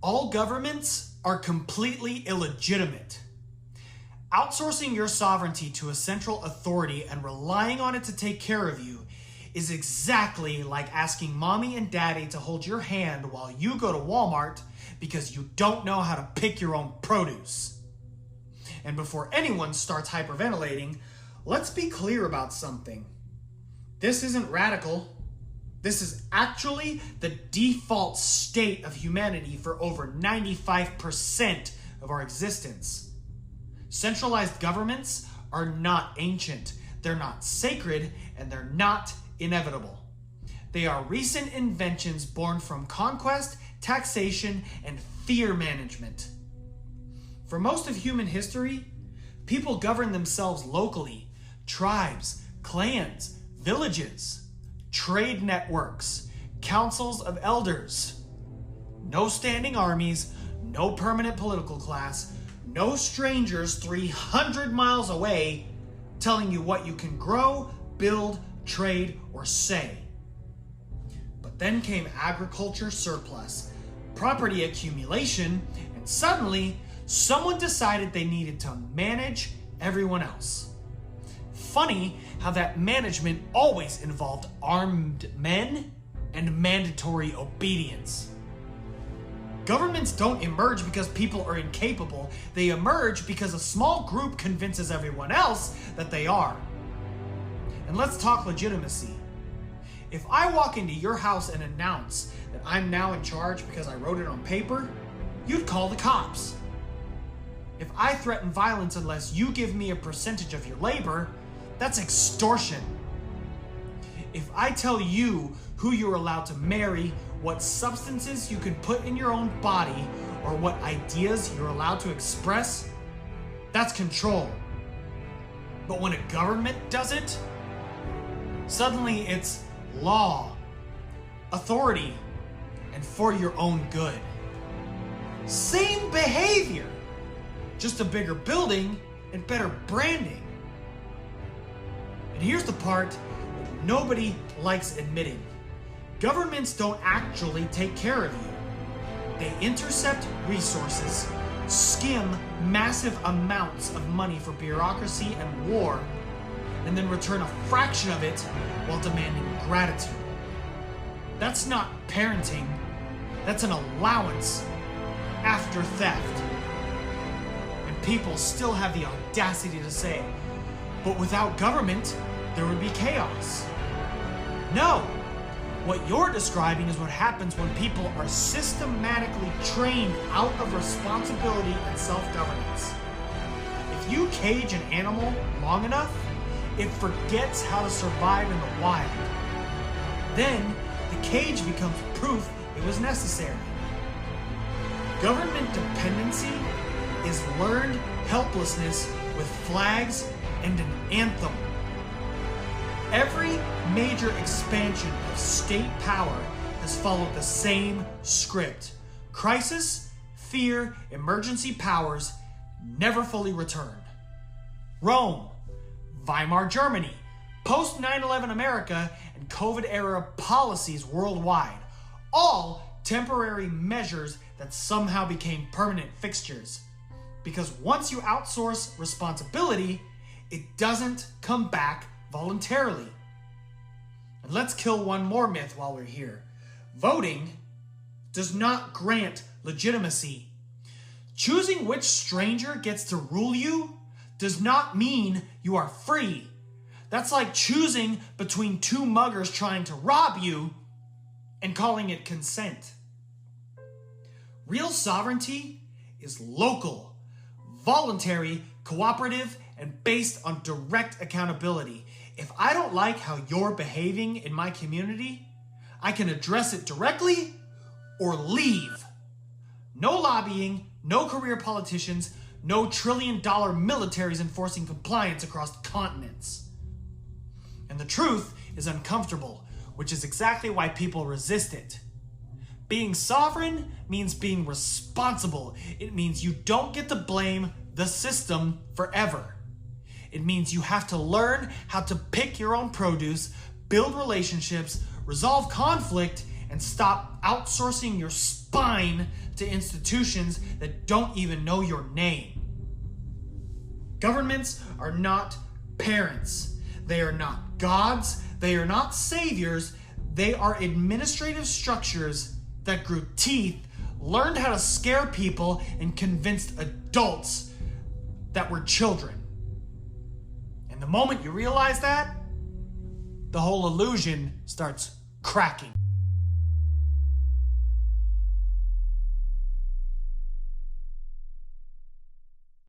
All governments are completely illegitimate. Outsourcing your sovereignty to a central authority and relying on it to take care of you is exactly like asking mommy and daddy to hold your hand while you go to Walmart because you don't know how to pick your own produce. And before anyone starts hyperventilating, let's be clear about something. This isn't radical. This is actually the default state of humanity for over 95% of our existence. Centralized governments are not ancient, they're not sacred, and they're not inevitable. They are recent inventions born from conquest, taxation, and fear management. For most of human history, people govern themselves locally. Tribes, clans, villages, trade networks, councils of elders. No standing armies, no permanent political class, no strangers 300 miles away telling you what you can grow, build, trade, or say. But then came agriculture surplus, property accumulation, and suddenly someone decided they needed to manage everyone else. Funny how that management always involved armed men and mandatory obedience. Governments don't emerge because people are incapable. They emerge because a small group convinces everyone else that they are. And let's talk legitimacy. If I walk into your house and announce that I'm now in charge because I wrote it on paper, you'd call the cops. If I threaten violence unless you give me a percentage of your labor, that's extortion. If I tell you who you're allowed to marry, what substances you can put in your own body, or what ideas you're allowed to express, that's control. But when a government does it, suddenly it's law, authority, and for your own good. Same behavior, just a bigger building and better branding. And here's the part that nobody likes admitting. Governments don't actually take care of you. They intercept resources, skim massive amounts of money for bureaucracy and war, and then return a fraction of it while demanding gratitude. That's not parenting, that's an allowance after theft. And people still have the audacity to say, but without government, there would be chaos. No! What you're describing is what happens when people are systematically trained out of responsibility and self-governance. If you cage an animal long enough, it forgets how to survive in the wild. Then, the cage becomes proof it was necessary. Government dependency is learned helplessness with flags and an anthem. Every major expansion of state power has followed the same script. Crisis, fear, emergency powers never fully return. Rome, Weimar Germany, post 9/11 America, and COVID-era policies worldwide. All temporary measures that somehow became permanent fixtures. Because once you outsource responsibility, it doesn't come back voluntarily. And let's kill one more myth while we're here. Voting does not grant legitimacy. Choosing which stranger gets to rule you does not mean you are free. That's like choosing between two muggers trying to rob you and calling it consent. Real sovereignty is local, voluntary, cooperative, and based on direct accountability. If I don't like how you're behaving in my community, I can address it directly or leave. No lobbying, no career politicians, no trillion-dollar militaries enforcing compliance across continents. And the truth is uncomfortable, which is exactly why people resist it. Being sovereign means being responsible. It means you don't get to blame the system forever. It means you have to learn how to pick your own produce, build relationships, resolve conflict, and stop outsourcing your spine to institutions that don't even know your name. Governments are not parents. They are not gods. They are not saviors. They are administrative structures that grew teeth, learned how to scare people, and convinced adults that were children. And the moment you realize that, the whole illusion starts cracking.